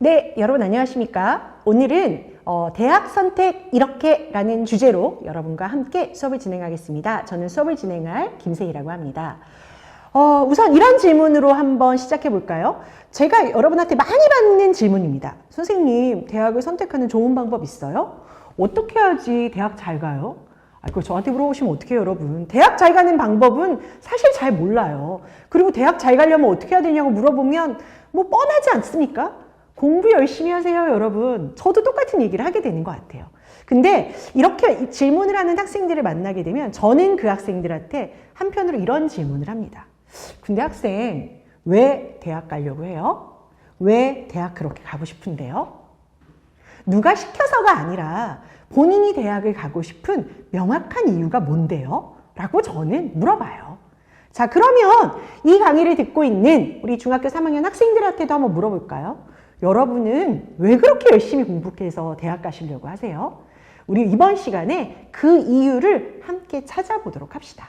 네, 여러분 안녕하십니까? 오늘은 대학 선택 이렇게 라는 주제로 여러분과 함께 수업을 진행하겠습니다. 저는 수업을 진행할 김세희라고 합니다. 우선 이런 질문으로 한번 시작해 볼까요? 제가 여러분한테 많이 받는 질문입니다. 선생님, 대학을 선택하는 좋은 방법 있어요? 어떻게 해야지 대학 잘 가요? 그걸 저한테 물어보시면 어떡해요, 여러분. 대학 잘 가는 방법은 사실 잘 몰라요. 그리고 대학 잘 가려면 어떻게 해야 되냐고 물어보면 뭐 뻔하지 않습니까? 공부 열심히 하세요, 여러분. 저도 똑같은 얘기를 하게 되는 것 같아요. 근데 이렇게 질문을 하는 학생들을 만나게 되면 저는 그 학생들한테 한편으로 이런 질문을 합니다. 근데 학생, 왜 대학 가려고 해요? 왜 대학 그렇게 가고 싶은데요? 누가 시켜서가 아니라 본인이 대학을 가고 싶은 명확한 이유가 뭔데요? 라고 저는 물어봐요. 자, 그러면 이 강의를 듣고 있는 우리 중학교 3학년 학생들한테도 한번 물어볼까요? 여러분은 왜 그렇게 열심히 공부해서 대학 가시려고 하세요? 우리 이번 시간에 그 이유를 함께 찾아보도록 합시다.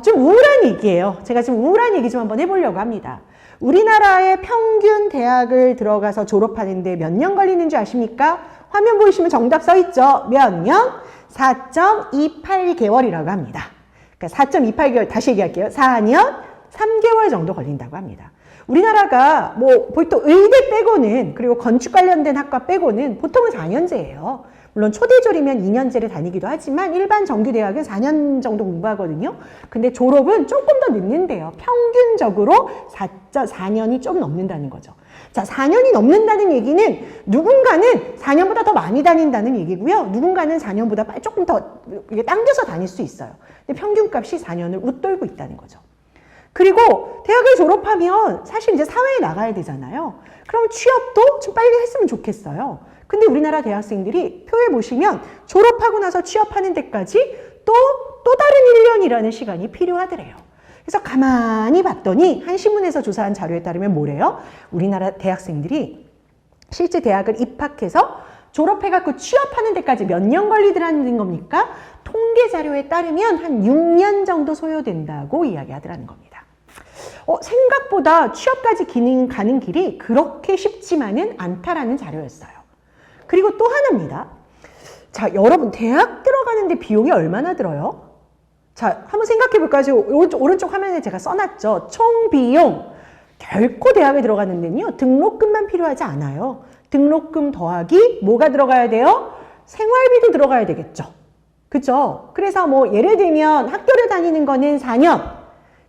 좀 우울한 얘기예요. 제가 지금 우울한 얘기 좀 한번 해보려고 합니다. 우리나라의 평균 대학을 들어가서 졸업하는데 몇 년 걸리는 줄 아십니까? 화면 보이시면 정답 써있죠? 몇 년? 4.28개월이라고 합니다. 그러니까 4.28개월, 다시 얘기할게요. 4년 3개월 정도 걸린다고 합니다. 우리나라가 뭐 보통 의대 빼고는, 그리고 건축 관련된 학과 빼고는 보통은 4년제예요. 물론 초대졸이면 2년제를 다니기도 하지만 일반 정규대학은 4년 정도 공부하거든요. 근데 졸업은 조금 더 늦는데요. 평균적으로 4년이 좀 넘는다는 거죠. 자, 4년이 넘는다는 얘기는 누군가는 4년보다 더 많이 다닌다는 얘기고요. 누군가는 4년보다 조금 더 이게 당겨서 다닐 수 있어요. 근데 평균값이 4년을 웃돌고 있다는 거죠. 그리고 대학을 졸업하면 사실 이제 사회에 나가야 되잖아요. 그럼 취업도 좀 빨리 했으면 좋겠어요. 근데 우리나라 대학생들이 표에 보시면 졸업하고 나서 취업하는 데까지 또 다른 1년이라는 시간이 필요하더래요. 그래서 가만히 봤더니 한 신문에서 조사한 자료에 따르면 뭐래요? 우리나라 대학생들이 실제 대학을 입학해서 졸업해갖고 취업하는 데까지 몇 년 걸리더라는 겁니까? 통계 자료에 따르면 한 6년 정도 소요된다고 이야기하더라는 겁니다. 생각보다 취업까지 가는 길이 그렇게 쉽지만은 않다라는 자료였어요. 그리고 또 하나입니다. 자, 여러분 대학 들어가는데 비용이 얼마나 들어요? 자, 한번 생각해 볼까요? 지금 오른쪽 화면에 제가 써놨죠. 총 비용. 결코 대학에 들어가는 데는요, 등록금만 필요하지 않아요. 등록금 더하기 뭐가 들어가야 돼요? 생활비도 들어가야 되겠죠. 그죠? 그래서 뭐 예를 들면 학교를 다니는 거는 4년.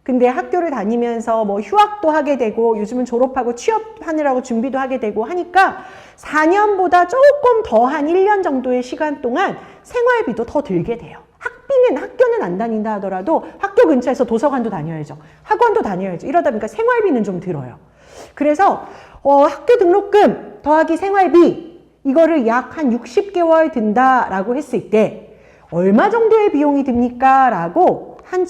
근데 학교를 다니면서 뭐 휴학도 하게 되고 요즘은 졸업하고 취업하느라고 준비도 하게 되고 하니까 4년보다 조금 더한 1년 정도의 시간 동안 생활비도 더 들게 돼요. 학교는 안 다닌다 하더라도 학교 근처에서 도서관도 다녀야죠. 학원도 다녀야죠. 이러다 보니까 생활비는 좀 들어요. 그래서 학교 등록금 더하기 생활비 이거를 약 한 60개월 든다라고 했을 때 얼마 정도의 비용이 듭니까? 라고 한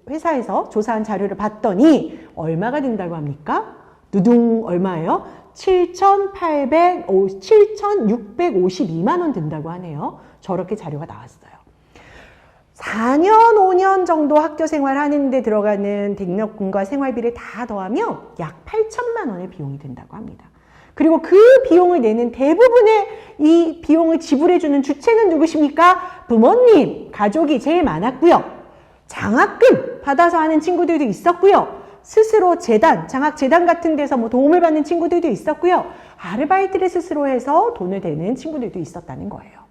회사에서 조사한 자료를 봤더니 얼마가 든다고 합니까? 누둥 얼마예요? 7,652만 원 든다고 하네요. 저렇게 자료가 나왔어요. 4년, 5년 정도 학교 생활하는데 들어가는 등록금과 생활비를 다 더하면 약 8천만 원의 비용이 든다고 합니다. 그리고 그 비용을 내는 대부분의 이 비용을 지불해주는 주체는 누구십니까? 부모님, 가족이 제일 많았고요. 장학금 받아서 하는 친구들도 있었고요. 스스로 장학재단 같은 데서 뭐 도움을 받는 친구들도 있었고요. 아르바이트를 스스로 해서 돈을 대는 친구들도 있었다는 거예요.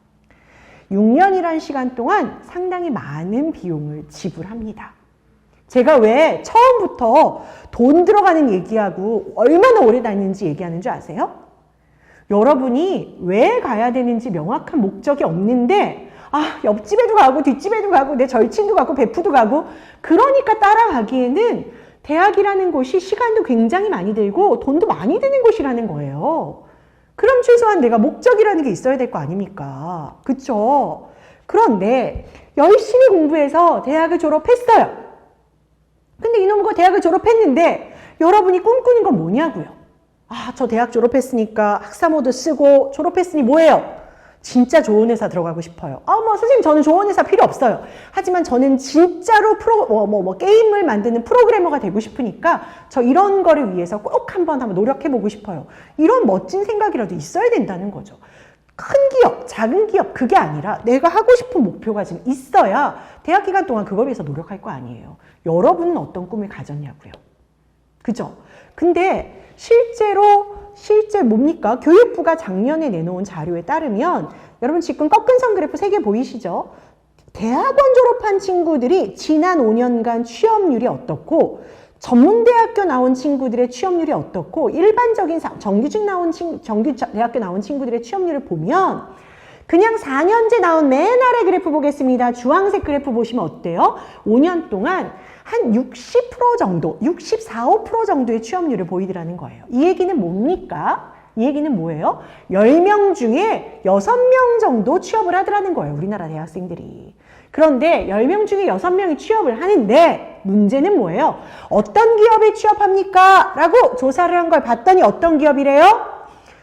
6년이라는 시간 동안 상당히 많은 비용을 지불합니다. 제가 왜 처음부터 돈 들어가는 얘기하고 얼마나 오래 다니는지 얘기하는 줄 아세요? 여러분이 왜 가야 되는지 명확한 목적이 없는데 옆집에도 가고 뒷집에도 가고 내 절친도 가고 베프도 가고 그러니까 따라가기에는 대학이라는 곳이 시간도 굉장히 많이 들고 돈도 많이 드는 곳이라는 거예요. 그럼 최소한 내가 목적이라는 게 있어야 될 거 아닙니까? 그쵸? 그런데 열심히 공부해서 대학을 졸업했어요. 근데 이놈과 대학을 졸업했는데 여러분이 꿈꾸는 건 뭐냐고요? 저 대학 졸업했으니까 학사모도 쓰고 졸업했으니 뭐예요? 진짜 좋은 회사 들어가고 싶어요. 선생님 저는 좋은 회사 필요 없어요. 하지만 저는 진짜로 게임을 만드는 프로그래머가 되고 싶으니까 저 이런 거를 위해서 꼭 한번 노력해보고 싶어요. 이런 멋진 생각이라도 있어야 된다는 거죠. 큰 기업, 작은 기업 그게 아니라 내가 하고 싶은 목표가 지금 있어야 대학 기간 동안 그걸 위해서 노력할 거 아니에요. 여러분은 어떤 꿈을 가졌냐고요. 그죠? 근데 실제 뭡니까? 교육부가 작년에 내놓은 자료에 따르면 여러분 지금 꺾은 선 그래프 3개 보이시죠? 대학원 졸업한 친구들이 지난 5년간 취업률이 어떻고 전문대학교 나온 친구들의 취업률이 어떻고 일반적인 정규 대학교 나온 친구들의 취업률을 보면 그냥 4년제 나온 맨 아래 그래프 보겠습니다. 주황색 그래프 보시면 어때요? 5년 동안 한 60% 정도, 64, 5% 정도의 취업률을 보이더라는 거예요. 이 얘기는 뭡니까? 이 얘기는 뭐예요? 10명 중에 6명 정도 취업을 하더라는 거예요. 우리나라 대학생들이. 그런데 10명 중에 6명이 취업을 하는데 문제는 뭐예요? 어떤 기업에 취업합니까? 라고 조사를 한 걸 봤더니 어떤 기업이래요?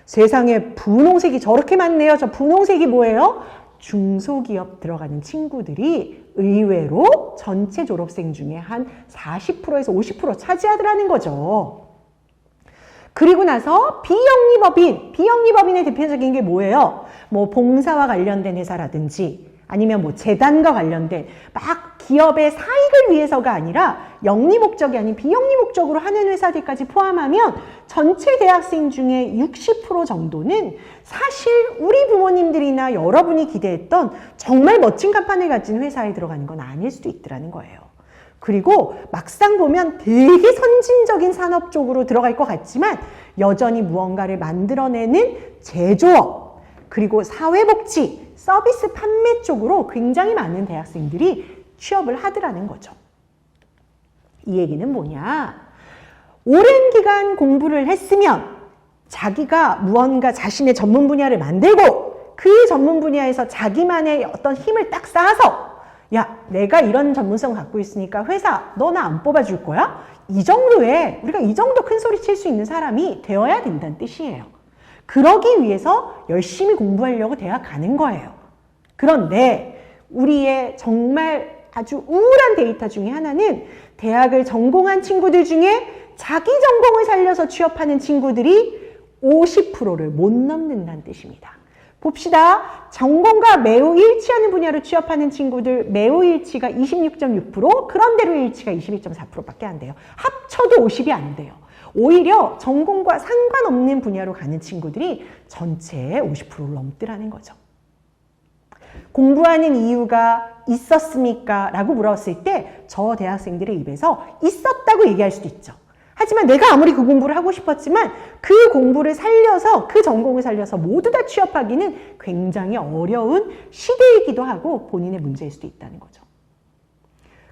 세상에 분홍색이 저렇게 많네요. 저 분홍색이 뭐예요? 중소기업 들어가는 친구들이 의외로 전체 졸업생 중에 한 40%에서 50% 차지하더라는 거죠. 그리고 나서 비영리법인의 대표적인 게 뭐예요? 봉사와 관련된 회사라든지 아니면 재단과 관련된 막 기업의 사익을 위해서가 아니라 영리 목적이 아닌 비영리 목적으로 하는 회사들까지 포함하면 전체 대학생 중에 60% 정도는 사실 우리 부모님들이나 여러분이 기대했던 정말 멋진 간판을 가진 회사에 들어가는 건 아닐 수도 있더라는 거예요. 그리고 막상 보면 되게 선진적인 산업 쪽으로 들어갈 것 같지만 여전히 무언가를 만들어내는 제조업, 그리고 사회복지, 서비스 판매 쪽으로 굉장히 많은 대학생들이 취업을 하더라는 거죠. 이 얘기는 뭐냐? 오랜 기간 공부를 했으면 자기가 무언가 자신의 전문 분야를 만들고 그 전문 분야에서 자기만의 어떤 힘을 딱 쌓아서 야, 내가 이런 전문성 갖고 있으니까 회사 너 나 안 뽑아줄 거야? 이 정도에 우리가 이 정도 큰 소리 칠 수 있는 사람이 되어야 된다는 뜻이에요. 그러기 위해서 열심히 공부하려고 대학 가는 거예요. 그런데 우리의 정말 아주 우울한 데이터 중에 하나는 대학을 전공한 친구들 중에 자기 전공을 살려서 취업하는 친구들이 50%를 못 넘는다는 뜻입니다. 봅시다. 전공과 매우 일치하는 분야로 취업하는 친구들 매우 일치가 26.6%, 그런대로 일치가 22.4%밖에 안 돼요. 합쳐도 50이 안 돼요. 오히려 전공과 상관없는 분야로 가는 친구들이 전체의 50%를 넘더라는 거죠. 공부하는 이유가 있었습니까? 라고 물었을 때 저 대학생들의 입에서 있었다고 얘기할 수도 있죠. 하지만 내가 아무리 그 공부를 하고 싶었지만 그 공부를 살려서 그 전공을 살려서 모두 다 취업하기는 굉장히 어려운 시대이기도 하고 본인의 문제일 수도 있다는 거죠.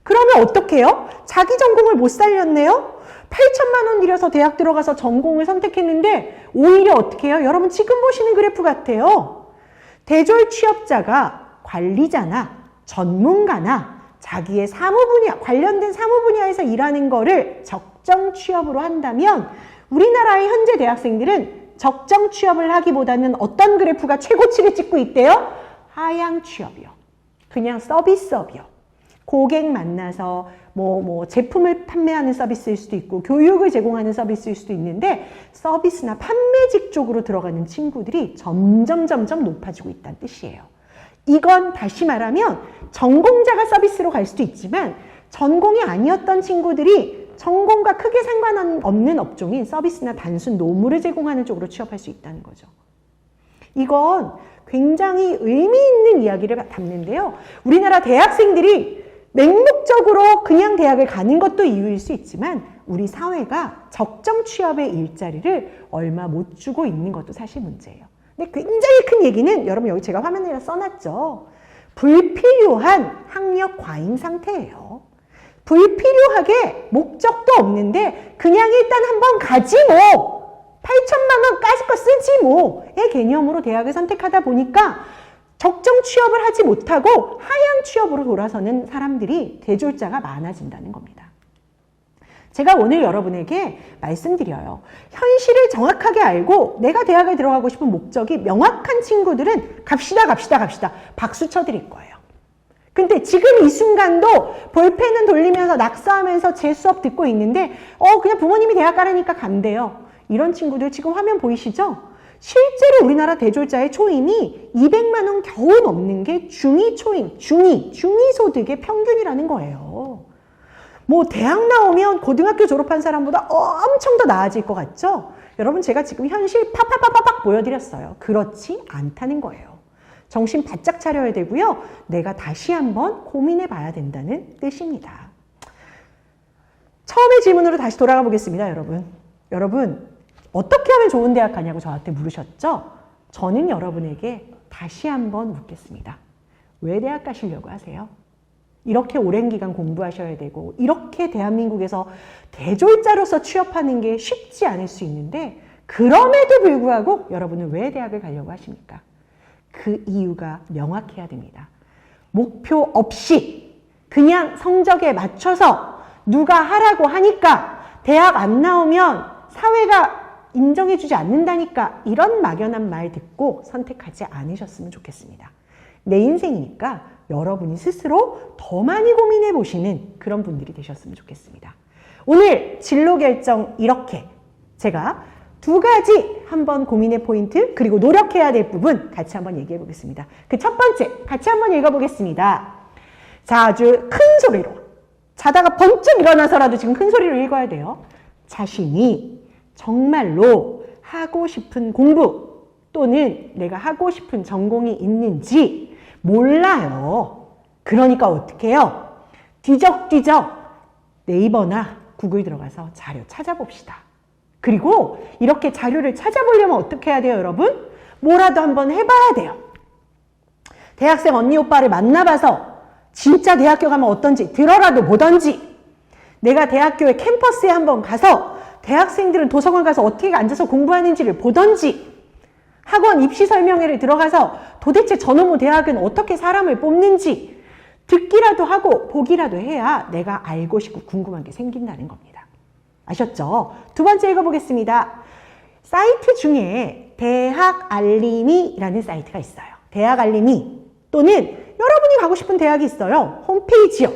그러면 어떻게 해요? 자기 전공을 못 살렸네요? 8천만 원 들여서 대학 들어가서 전공을 선택했는데 오히려 어떻게 해요? 여러분 지금 보시는 그래프 같아요. 대졸 취업자가 관리자나 전문가나 자기의 사무 분야, 관련된 사무 분야에서 일하는 거를 적정 취업으로 한다면 우리나라의 현재 대학생들은 적정 취업을 하기보다는 어떤 그래프가 최고치를 찍고 있대요? 하향 취업이요. 그냥 서비스업이요. 고객 만나서 제품을 판매하는 서비스일 수도 있고 교육을 제공하는 서비스일 수도 있는데 서비스나 판매직 쪽으로 들어가는 친구들이 점점 높아지고 있다는 뜻이에요. 이건 다시 말하면 전공자가 서비스로 갈 수도 있지만 전공이 아니었던 친구들이 전공과 크게 상관없는 업종인 서비스나 단순 노무를 제공하는 쪽으로 취업할 수 있다는 거죠. 이건 굉장히 의미 있는 이야기를 담는데요. 우리나라 대학생들이 맹목적으로 그냥 대학을 가는 것도 이유일 수 있지만 우리 사회가 적정 취업의 일자리를 얼마 못 주고 있는 것도 사실 문제예요. 근데 굉장히 큰 얘기는 여러분 여기 제가 화면에 써놨죠. 불필요한 학력 과잉 상태예요. 불필요하게 목적도 없는데 그냥 일단 한번 가지 뭐 8천만 원까지 거 쓰지 뭐의 개념으로 대학을 선택하다 보니까 적정 취업을 하지 못하고 하향 취업으로 돌아서는 사람들이 대졸자가 많아진다는 겁니다. 제가 오늘 여러분에게 말씀드려요. 현실을 정확하게 알고 내가 대학을 들어가고 싶은 목적이 명확한 친구들은 갑시다 박수 쳐드릴 거예요. 근데 지금 이 순간도 볼펜은 돌리면서 낙서하면서 제 수업 듣고 있는데 그냥 부모님이 대학 가라니까 간대요. 이런 친구들 지금 화면 보이시죠? 실제로 우리나라 대졸자의 초임이 200만 원 겨우 넘는 게 중2 초임, 중2 소득의 평균이라는 거예요. 뭐 대학 나오면 고등학교 졸업한 사람보다 엄청 더 나아질 것 같죠? 여러분 제가 지금 현실 팍팍팍팍 보여드렸어요. 그렇지 않다는 거예요. 정신 바짝 차려야 되고요. 내가 다시 한번 고민해 봐야 된다는 뜻입니다. 처음의 질문으로 다시 돌아가 보겠습니다, 여러분. 여러분, 어떻게 하면 좋은 대학 가냐고 저한테 물으셨죠? 저는 여러분에게 다시 한번 묻겠습니다. 왜 대학 가시려고 하세요? 이렇게 오랜 기간 공부하셔야 되고 이렇게 대한민국에서 대졸자로서 취업하는 게 쉽지 않을 수 있는데 그럼에도 불구하고 여러분은 왜 대학을 가려고 하십니까? 그 이유가 명확해야 됩니다. 목표 없이 그냥 성적에 맞춰서 누가 하라고 하니까 대학 안 나오면 사회가 인정해주지 않는다니까 이런 막연한 말 듣고 선택하지 않으셨으면 좋겠습니다. 내 인생이니까 여러분이 스스로 더 많이 고민해 보시는 그런 분들이 되셨으면 좋겠습니다. 오늘 진로 결정 이렇게 제가 2가지 한번 고민의 포인트 그리고 노력해야 될 부분 같이 한번 얘기해 보겠습니다. 그 첫 번째 같이 한번 읽어보겠습니다. 자, 아주 큰 소리로 자다가 번쩍 일어나서라도 지금 큰 소리로 읽어야 돼요. 자신이 정말로 하고 싶은 공부 또는 내가 하고 싶은 전공이 있는지 몰라요. 그러니까 어떻게 해요? 뒤적뒤적 네이버나 구글 들어가서 자료 찾아봅시다. 그리고 이렇게 자료를 찾아보려면 어떻게 해야 돼요, 여러분? 뭐라도 한번 해봐야 돼요. 대학생 언니 오빠를 만나봐서 진짜 대학교 가면 어떤지 들어라도 보던지 내가 대학교의 캠퍼스에 한번 가서 대학생들은 도서관 가서 어떻게 앉아서 공부하는지를 보던지 학원 입시 설명회를 들어가서 도대체 저놈의 대학은 어떻게 사람을 뽑는지 듣기라도 하고 보기라도 해야 내가 알고 싶고 궁금한 게 생긴다는 겁니다. 아셨죠? 2번째 읽어보겠습니다. 사이트 중에 대학 알림이라는 사이트가 있어요. 대학 알림이 또는 여러분이 가고 싶은 대학이 있어요. 홈페이지요.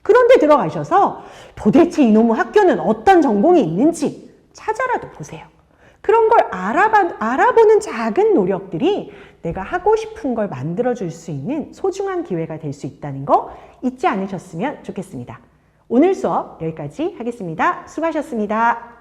그런데 들어가셔서 도대체 이놈의 학교는 어떤 전공이 있는지 찾아라도 보세요. 그런 걸 알아보는 작은 노력들이 내가 하고 싶은 걸 만들어줄 수 있는 소중한 기회가 될 수 있다는 거 잊지 않으셨으면 좋겠습니다. 오늘 수업 여기까지 하겠습니다. 수고하셨습니다.